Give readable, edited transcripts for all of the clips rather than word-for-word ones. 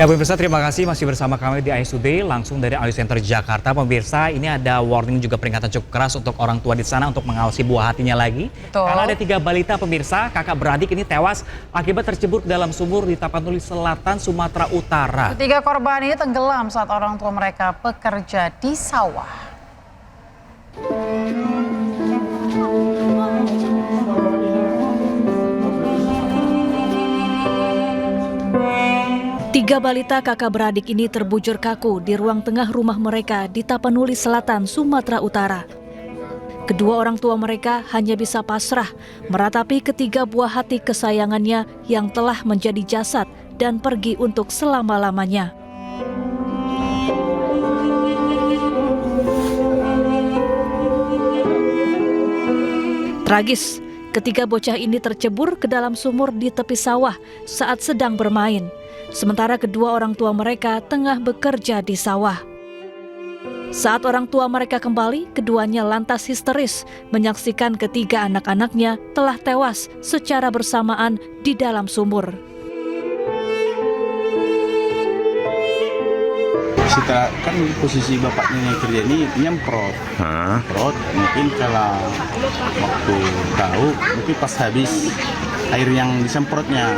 Ya pemirsa, terima kasih masih bersama kami di AIS Today langsung dari AIS Center Jakarta. Pemirsa, ini ada warning juga peringatan cukup keras untuk orang tua di sana untuk mengawasi buah hatinya lagi. Betul. Karena ada 3 balita pemirsa, kakak beradik ini tewas akibat tercebur ke dalam sumur di Tapanuli Selatan, Sumatera Utara. Ketiga korban ini tenggelam saat orang tua mereka bekerja di sawah. Tiga balita kakak beradik ini terbujur kaku di ruang tengah rumah mereka di Tapanuli Selatan, Sumatera Utara. Kedua orang tua mereka hanya bisa pasrah meratapi ketiga buah hati kesayangannya yang telah menjadi jasad dan pergi untuk selama-lamanya. Tragis, ketiga bocah ini tercebur ke dalam sumur di tepi sawah saat sedang bermain. Sementara kedua orang tua mereka tengah bekerja di sawah. Saat orang tua mereka kembali, keduanya lantas histeris menyaksikan ketiga anak-anaknya telah tewas secara bersamaan di dalam sumur. Setelah kan posisi bapaknya yang kerja ini nyemprot, mungkin kalau waktu tahu mungkin pas habis air yang disemprotnya,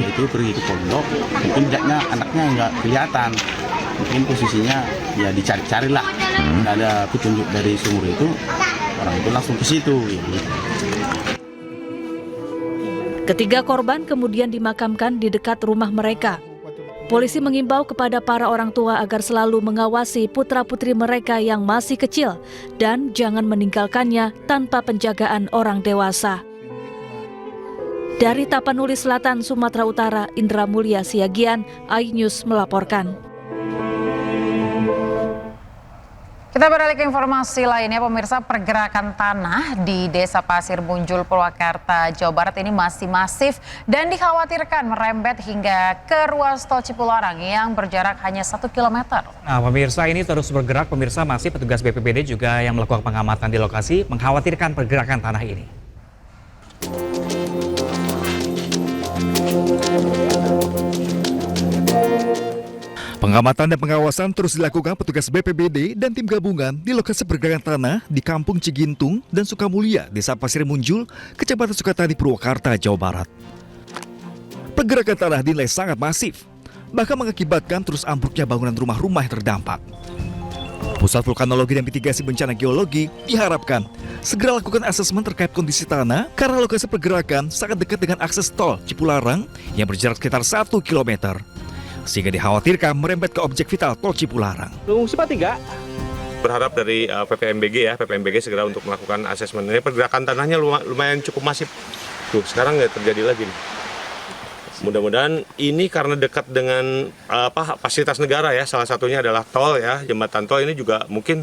itu pergi ke pondok, mungkin jaknya anaknya nggak kelihatan, mungkin posisinya ya dicari-cari lah, nggak ada petunjuk dari sumur itu, orang itu langsung ke situ. Gitu. Ketiga korban kemudian dimakamkan di dekat rumah mereka. Polisi mengimbau kepada para orang tua agar selalu mengawasi putra-putri mereka yang masih kecil dan jangan meninggalkannya tanpa penjagaan orang dewasa. Dari Tapanuli Selatan, Sumatera Utara, Indra Mulia Siagian, iNews melaporkan. Kita beralih ke informasi lainnya, pemirsa. Pergerakan tanah di Desa Pasir Munjul, Purwakarta, Jawa Barat ini masih masif dan dikhawatirkan merembet hingga ke ruas tol Cipularang yang berjarak hanya 1 km. Nah pemirsa, ini terus bergerak. Pemirsa, masih petugas BPBD juga yang melakukan pengamatan di lokasi mengkhawatirkan pergerakan tanah ini. Pengamatan dan pengawasan terus dilakukan petugas BPBD dan tim gabungan di lokasi pergerakan tanah di Kampung Cigintung dan Sukamulya, Desa Pasir Munjul, Kecamatan Sukatani, Purwakarta, Jawa Barat. Pergerakan tanah dinilai sangat masif, bahkan mengakibatkan terus ambruknya bangunan rumah-rumah yang terdampak. Pusat Vulkanologi dan Mitigasi Bencana Geologi diharapkan segera lakukan asesmen terkait kondisi tanah karena lokasi pergerakan sangat dekat dengan akses tol Cipularang yang berjarak sekitar 1 km. Sehingga dikhawatirkan merembet ke objek vital tol Cipularang. Pengungsi Pak 3 berharap dari PPMBG segera untuk melakukan asesmen. Ini pergerakan tanahnya lumayan cukup masif. Tuh, sekarang nggak terjadi lagi. Mudah-mudahan ini karena dekat dengan fasilitas negara ya, salah satunya adalah tol ya, jembatan tol ini juga mungkin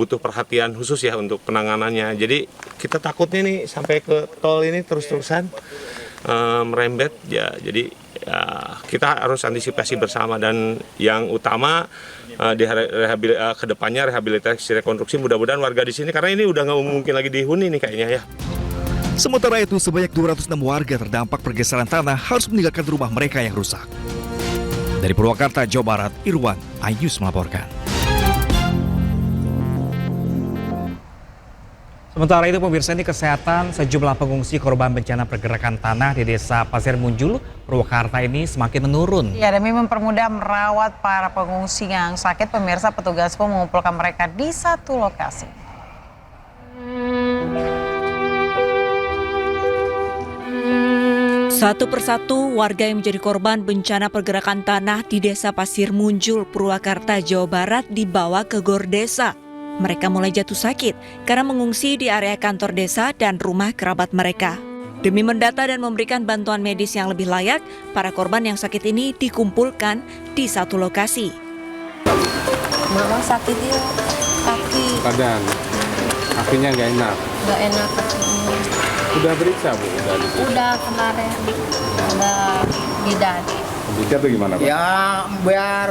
butuh perhatian khusus ya untuk penanganannya. Jadi kita takutnya nih sampai ke tol ini terus-terusan merembet ya, jadi ya, kita harus antisipasi bersama dan yang utama ke depannya rehabilitasi rekonstruksi, mudah-mudahan warga di sini karena ini udah nggak mungkin lagi dihuni nih kayaknya ya. Sementara itu sebanyak 206 warga terdampak pergeseran tanah harus meninggalkan rumah mereka yang rusak. Dari Purwakarta, Jawa Barat, Irwan, iNews melaporkan. Sementara itu pemirsa, ini kesehatan sejumlah pengungsi korban bencana pergerakan tanah di Desa Pasir Munjul, Purwakarta ini semakin menurun. Ya, demi mempermudah merawat para pengungsi yang sakit, pemirsa, petugas pun mengumpulkan mereka di satu lokasi. Satu persatu warga yang menjadi korban bencana pergerakan tanah di Desa Pasir Munjul, Purwakarta, Jawa Barat dibawa ke GOR Desa. Mereka mulai jatuh sakit karena mengungsi di area kantor desa dan rumah kerabat mereka. Demi mendata dan memberikan bantuan medis yang lebih layak, para korban yang sakit ini dikumpulkan di satu lokasi. Mama sakit ya, kaki. Badan, kakinya nggak enak. Nggak enak kakinya. Udah periksa Bu? Udah kemarin, udah bidan. Beriksa tuh gimana Pak? Ya biar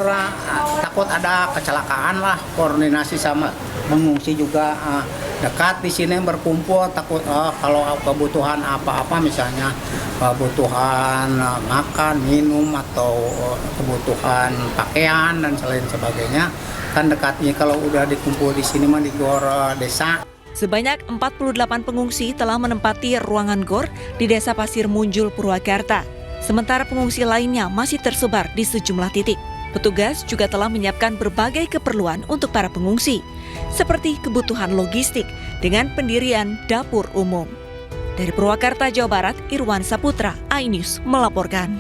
takut ada kecelakaan lah, koordinasi sama mengungsi juga dekat di sini berkumpul, takut kalau kebutuhan apa-apa misalnya kebutuhan makan, minum atau kebutuhan pakaian dan lain sebagainya kan dekatnya. Kalau udah dikumpul di sini mah di gor desa. Sebanyak 48 pengungsi telah menempati ruangan GOR di Desa Pasir Munjul, Purwakarta. Sementara pengungsi lainnya masih tersebar di sejumlah titik. Petugas juga telah menyiapkan berbagai keperluan untuk para pengungsi, seperti kebutuhan logistik dengan pendirian dapur umum. Dari Purwakarta, Jawa Barat, Irwan Saputra, iNews melaporkan.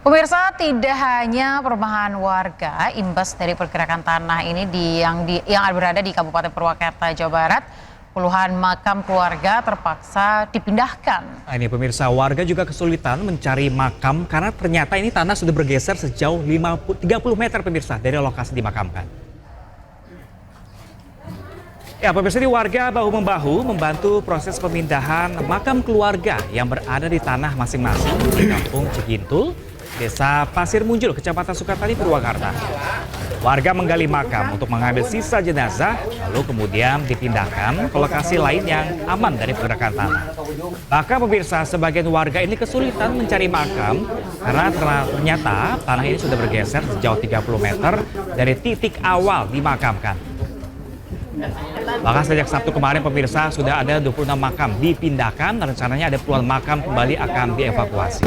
Pemirsa, tidak hanya perumahan warga, imbas dari pergerakan tanah ini yang berada di Kabupaten Purwakarta, Jawa Barat, puluhan makam keluarga terpaksa dipindahkan. Nah, ini pemirsa, warga juga kesulitan mencari makam karena ternyata ini tanah sudah bergeser sejauh 30 meter pemirsa dari lokasi dimakamkan. Ya pemirsa, ini warga bahu-membahu membantu proses pemindahan makam keluarga yang berada di tanah masing-masing di Kampung Cigintul, Desa Pasir Munjul, Kecamatan Sukatani, Purwakarta. Warga menggali makam untuk mengambil sisa jenazah, lalu kemudian dipindahkan ke lokasi lain yang aman dari pergerakan tanah. Bahkan pemirsa, sebagian warga ini kesulitan mencari makam karena ternyata tanah ini sudah bergeser sejauh 30 meter dari titik awal dimakamkan. Bahkan sejak Sabtu kemarin pemirsa sudah ada 26 makam dipindahkan, rencananya ada puluhan makam kembali akan dievakuasi.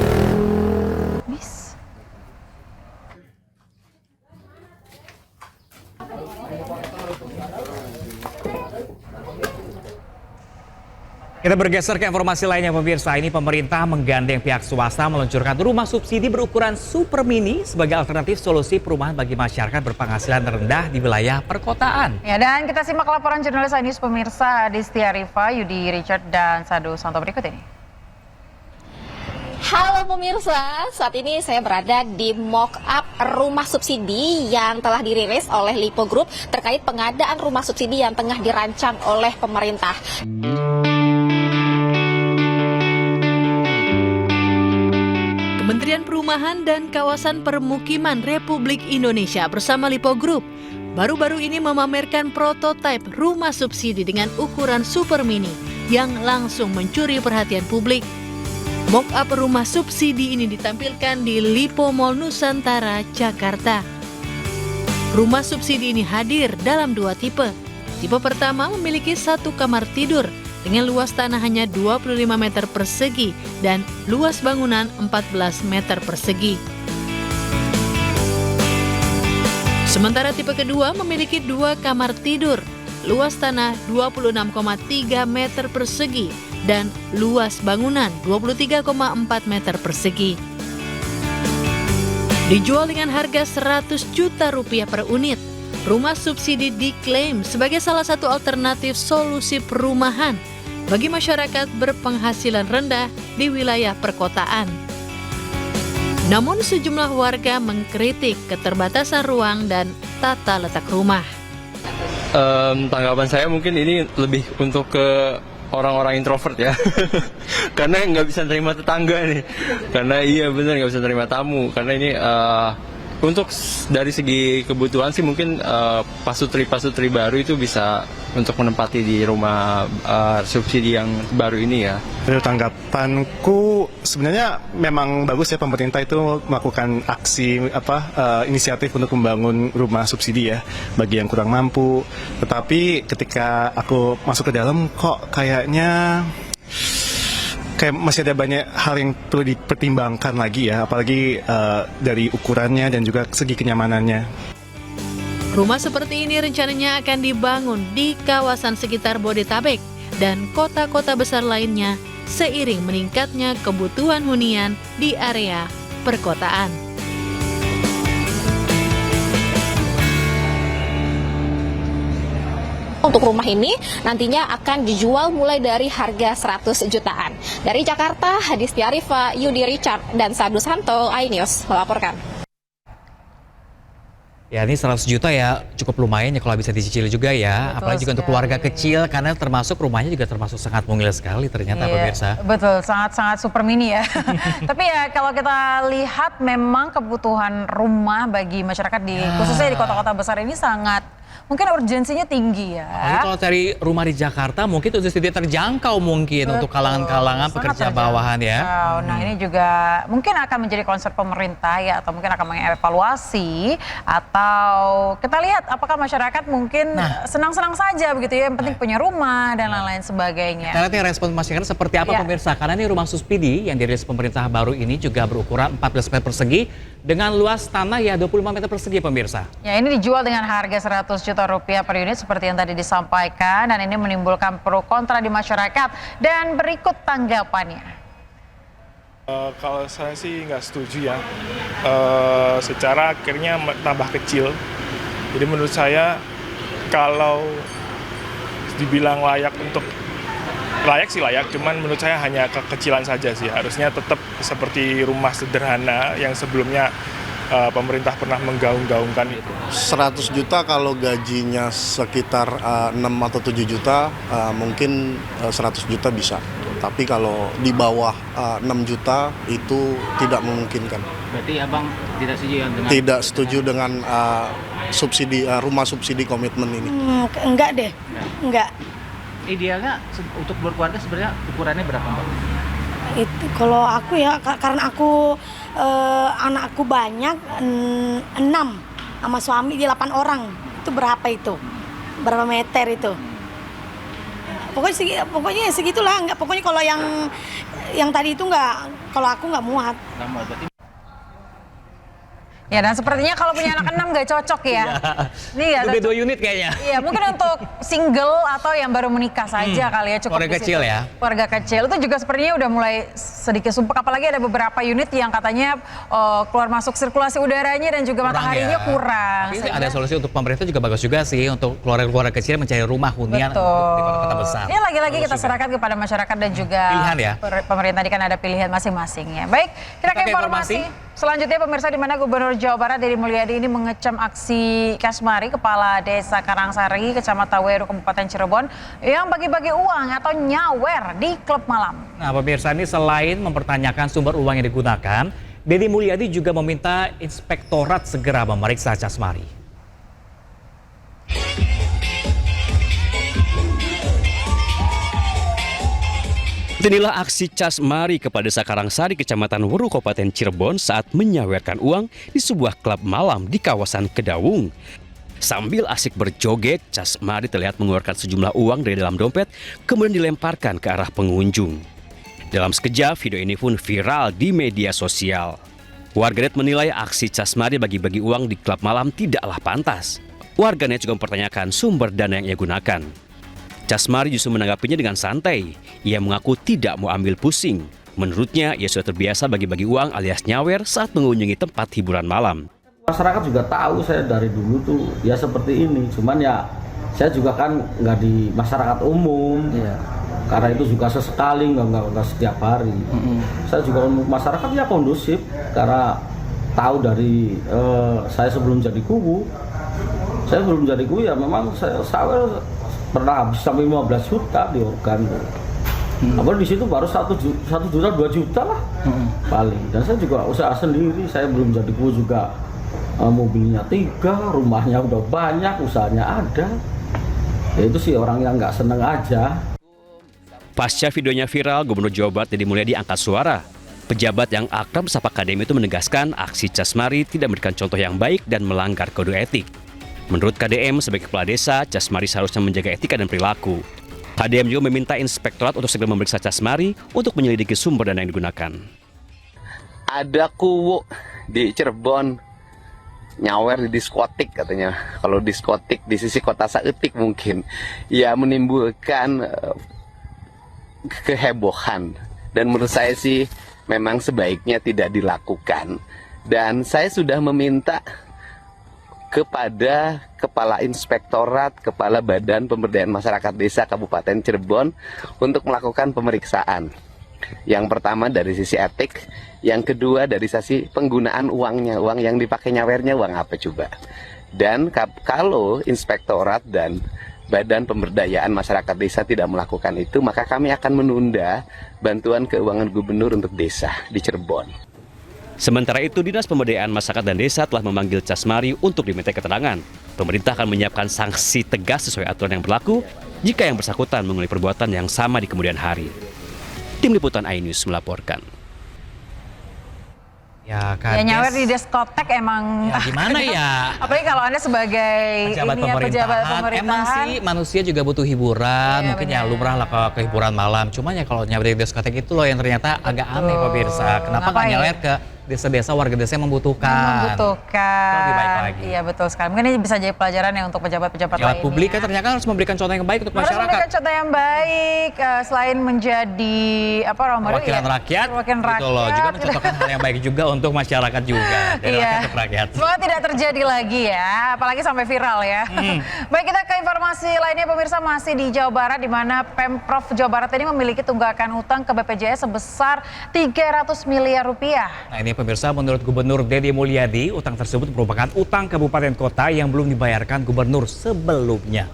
Kita bergeser ke informasi lainnya pemirsa. Ini pemerintah menggandeng pihak swasta meluncurkan rumah subsidi berukuran super mini sebagai alternatif solusi perumahan bagi masyarakat berpenghasilan rendah di wilayah perkotaan. Ya, dan kita simak laporan jurnalis iNews pemirsa Adistia Rifa, Yudi Richard, dan Sadu Santo berikut ini. Halo pemirsa, saat ini saya berada di mock-up rumah subsidi yang telah dirilis oleh Lipo Group terkait pengadaan rumah subsidi yang tengah dirancang oleh pemerintah. Kementerian Perumahan dan Kawasan Permukiman Republik Indonesia bersama Lipo Group baru-baru ini memamerkan prototipe rumah subsidi dengan ukuran super mini yang langsung mencuri perhatian publik. Mock-up rumah subsidi ini ditampilkan di Lipo Mall Nusantara, Jakarta. Rumah subsidi ini hadir dalam dua tipe. Tipe pertama memiliki 1 kamar tidur dengan luas tanah hanya 25 meter persegi dan luas bangunan 14 meter persegi. Sementara tipe kedua memiliki 2 kamar tidur, luas tanah 26,3 meter persegi dan luas bangunan 23,4 meter persegi. Dijual dengan harga 100 juta rupiah per unit, rumah subsidi diklaim sebagai salah satu alternatif solusi perumahan bagi masyarakat berpenghasilan rendah di wilayah perkotaan. Namun sejumlah warga mengkritik keterbatasan ruang dan tata letak rumah. Tanggapan saya mungkin ini lebih untuk ke orang-orang introvert ya. Karena nggak bisa terima tetangga nih. Karena iya benar nggak bisa terima tamu. Karena ini untuk dari segi kebutuhan sih mungkin pasutri baru itu bisa untuk menempati di rumah subsidi yang baru ini ya. Tanggapanku sebenarnya memang bagus ya pemerintah itu melakukan aksi inisiatif untuk membangun rumah subsidi ya bagi yang kurang mampu. Tetapi ketika aku masuk ke dalam kok kayaknya masih ada banyak hal yang perlu dipertimbangkan lagi ya, apalagi dari ukurannya dan juga segi kenyamanannya. Rumah seperti ini rencananya akan dibangun di kawasan sekitar Bodetabek dan kota-kota besar lainnya seiring meningkatnya kebutuhan hunian di area perkotaan. Untuk rumah ini nantinya akan dijual mulai dari harga 100 jutaan. Dari Jakarta, Adistia Rifa, Yudi Richard, dan Sadu Santo, iNews melaporkan. Ya ini 100 juta ya cukup lumayan ya kalau bisa dicicil juga ya. Betul apalagi juga untuk keluarga kecil karena termasuk rumahnya juga termasuk sangat mungil sekali ternyata pemirsa. Betul, sangat-sangat super mini ya. Tapi ya kalau kita lihat memang kebutuhan rumah bagi masyarakat khususnya di kota-kota besar ini sangat mungkin urgensinya tinggi ya. Apalagi kalau cari rumah di Jakarta mungkin itu tidak terjangkau mungkin untuk kalangan-kalangan pekerja bawahan ya. Nah ini juga mungkin akan menjadi concern pemerintah ya, atau mungkin akan mengevaluasi, atau kita lihat apakah masyarakat mungkin senang-senang saja begitu ya, yang penting punya rumah dan lain-lain sebagainya. Kita lihat nih respon masyarakat seperti apa pemirsa, karena ini rumah subsidi yang dirilis pemerintah baru ini juga berukuran 14 meter persegi dengan luas tanah ya 25 meter persegi pemirsa. Ya ini dijual dengan harga 100 juta rupiah per unit seperti yang tadi disampaikan, dan ini menimbulkan pro kontra di masyarakat, dan berikut tanggapannya. Kalau saya sih nggak setuju ya, secara akhirnya tambah kecil. Jadi menurut saya kalau dibilang layak sih layak, cuman menurut saya hanya kekecilan saja sih. Harusnya tetap seperti rumah sederhana yang sebelumnya pemerintah pernah menggaung-gaungkan itu. 100 juta kalau gajinya sekitar 6 atau 7 juta, mungkin 100 juta bisa. Tapi kalau di bawah 6 juta itu tidak memungkinkan. Berarti abang tidak setuju dengan? Tidak setuju dengan subsidi rumah subsidi komitmen ini. Enggak deh, enggak. Idealnya untuk berkeluarga sebenarnya ukurannya berapa, Mbak? Itu kalau aku ya, karena aku anakku banyak, 6 sama suami dia 8 orang. Itu berapa itu? Berapa meter itu? Pokoknya segitulah. Enggak, pokoknya kalau yang tadi itu enggak, kalau aku enggak muat. Enggak muat, berarti. Ya, dan sepertinya kalau punya anak 6 nggak cocok ya. Ini ya. Lebih 2 unit kayaknya. Iya, mungkin untuk single atau yang baru menikah saja kali ya, cukup. Keluarga kecil ya. Keluarga kecil itu juga sepertinya udah mulai sedikit sumpek, apalagi ada beberapa unit yang katanya keluar masuk sirkulasi udaranya dan juga mataharinya kurang. Tapi ada solusi untuk pemerintah juga bagus juga sih, untuk keluarga-keluarga kecil mencari rumah hunian di kota-kota besar. Ya lagi-lagi kita serahkan kepada masyarakat dan juga pilihan ya. Pemerintah ini kan ada pilihan masing-masing ya. Baik, kita ke informasi selanjutnya pemirsa, di mana Gubernur Jawa Barat Deddy Mulyadi ini mengecam aksi Kasmari, Kepala Desa Karangsari, Kecamatan Weru, Kabupaten Cirebon, yang bagi-bagi uang atau nyawer di klub malam. Nah pemirsa, ini selain mempertanyakan sumber uang yang digunakan, Deddy Mulyadi juga meminta inspektorat segera memeriksa Kasmari. Inilah aksi Kasmari Kepala Desa Karangsari, Kecamatan Weru, Kabupaten Cirebon saat menyawerkan uang di sebuah klub malam di kawasan Kedawung. Sambil asik berjoget, Kasmari terlihat mengeluarkan sejumlah uang dari dalam dompet, kemudian dilemparkan ke arah pengunjung. Dalam sekejap, video ini pun viral di media sosial. Warganet menilai aksi Kasmari bagi-bagi uang di klub malam tidaklah pantas. Warganet juga mempertanyakan sumber dana yang ia gunakan. Kasmari justru menanggapinya dengan santai. Ia mengaku tidak mau ambil pusing. Menurutnya, ia sudah terbiasa bagi-bagi uang alias nyawer saat mengunjungi tempat hiburan malam. Masyarakat juga tahu saya dari dulu tuh ya seperti ini. Cuman ya saya juga kan nggak di masyarakat umum. Karena itu juga sesekali, nggak setiap hari. Saya juga masyarakat ya kondusif. Karena tahu dari saya sebelum jadi kubu. Saya belum jadi kubu ya memang saya pernah habis sampai 15 juta di organ. Apalagi di situ baru 1 juta 2 juta lah paling. Dan saya juga usaha sendiri, saya belum jadi kubu juga, mobilnya 3, rumahnya udah banyak, usahanya ada. Ya itu sih orang yang nggak seneng aja. Pasca videonya viral, Gubernur Jawa Barat Deddy Mulyadi angkat suara. Pejabat yang akrab sapa KDM itu menegaskan aksi Kasmari tidak memberikan contoh yang baik dan melanggar kode etik. Menurut KDM, sebagai kepala desa, Kasmari seharusnya menjaga etika dan perilaku. KDM juga meminta inspektorat untuk segera memeriksa Kasmari untuk menyelidiki sumber dana yang digunakan. Ada kuwu di Cirebon nyawer di diskotik katanya. Kalau diskotik di sisi kota Saeutik mungkin ya menimbulkan kehebohan. Dan menurut saya sih memang sebaiknya tidak dilakukan. Dan saya sudah meminta kepada Kepala Inspektorat, Kepala Badan Pemberdayaan Masyarakat Desa Kabupaten Cirebon untuk melakukan pemeriksaan. Yang pertama dari sisi etik, yang kedua dari sisi penggunaan uangnya, uang yang dipakai nyawernya uang apa coba. Dan kalau Inspektorat dan Badan Pemberdayaan Masyarakat Desa tidak melakukan itu, maka kami akan menunda bantuan keuangan gubernur untuk desa di Cirebon. Sementara itu, Dinas Pemberdayaan Masyarakat dan Desa telah memanggil Casmari untuk diminta keterangan. Pemerintah akan menyiapkan sanksi tegas sesuai aturan yang berlaku jika yang bersangkutan mengulangi perbuatan yang sama di kemudian hari. Tim Liputan iNews melaporkan. Ya nyawer di diskotek emang gimana ya? Apalagi kalau Anda sebagai pejabat pemerintahan. Emang sih manusia juga butuh hiburan, mungkin ya lumrah lah ke hiburan malam. Cuman ya kalau nyawer di diskotek itu loh yang ternyata agak aneh pemirsa. Kenapa nggak nyawer ke desa-desa, warga desa yang membutuhkan? Lebih baik lagi. Iya betul sekali. Mungkin ini bisa jadi pelajaran ya untuk pejabat-pejabat lainnya. Publik kan ternyata harus memberikan contoh yang baik untuk masyarakat. Harus memberikan contoh yang baik selain menjadi perwakilan rakyat. Gitu loh, juga mencontohkan hal yang baik juga untuk masyarakat juga. Dari rakyat ke rakyat. Semoga tidak terjadi lagi ya, apalagi sampai viral ya. Baik, kita ke informasi lainnya pemirsa, masih di Jawa Barat di mana Pemprov Jawa Barat ini memiliki tunggakan utang ke BPJS sebesar 300 miliar rupiah. Nah ini pemirsa, menurut Gubernur Deddy Mulyadi, utang tersebut merupakan utang kabupaten kota yang belum dibayarkan gubernur sebelumnya.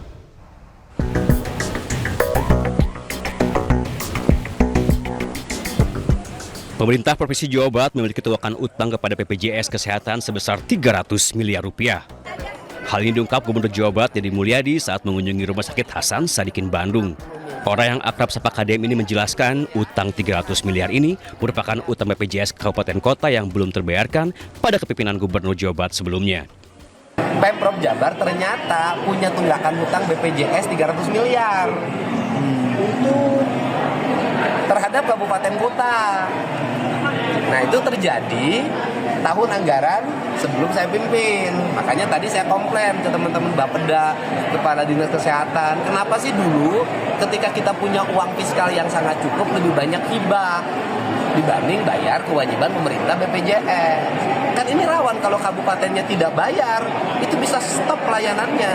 Pemerintah Provinsi Jawa Barat memiliki tunggakan utang kepada BPJS Kesehatan sebesar 300 miliar rupiah. Hal ini diungkap Gubernur Jawa Barat Deddy Mulyadi saat mengunjungi Rumah Sakit Hasan Sadikin Bandung. Orang yang akrab sapa KDM ini menjelaskan utang 300 miliar ini merupakan utang BPJS Kabupaten Kota yang belum terbayarkan pada kepemimpinan Gubernur Jawa Barat sebelumnya. Pemprov Jabar ternyata punya tunggakan hutang BPJS 300 miliar. Itu terhadap kabupaten kota. Nah itu terjadi tahun anggaran sebelum saya pimpin. Makanya tadi saya komplain ke teman-teman Bapeda, Kepala Dinas Kesehatan. Kenapa sih dulu ketika kita punya uang fiskal yang sangat cukup lebih banyak hibah dibanding bayar kewajiban pemerintah BPJS. Kan ini rawan kalau kabupatennya tidak bayar, itu bisa stop pelayanannya.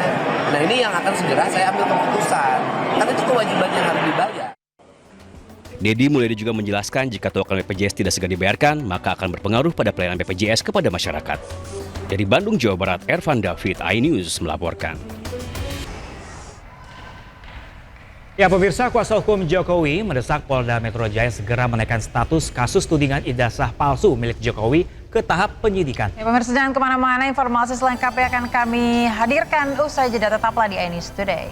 Nah ini yang akan segera saya ambil keputusan. Karena itu kewajiban yang harus dibayar. Deddy Mulyadi juga menjelaskan jika tunggakan BPJS tidak segera dibayarkan, maka akan berpengaruh pada pelayanan BPJS kepada masyarakat. Dari Bandung, Jawa Barat, Ervan David, iNews melaporkan. Ya pemirsa, kuasa hukum Jokowi mendesak Polda Metro Jaya segera menaikkan status kasus tudingan ijazah palsu milik Jokowi ke tahap penyidikan. Ya pemirsa, jangan kemana-mana, informasi selengkapnya akan kami hadirkan usai jeda, tetaplah di iNews Today.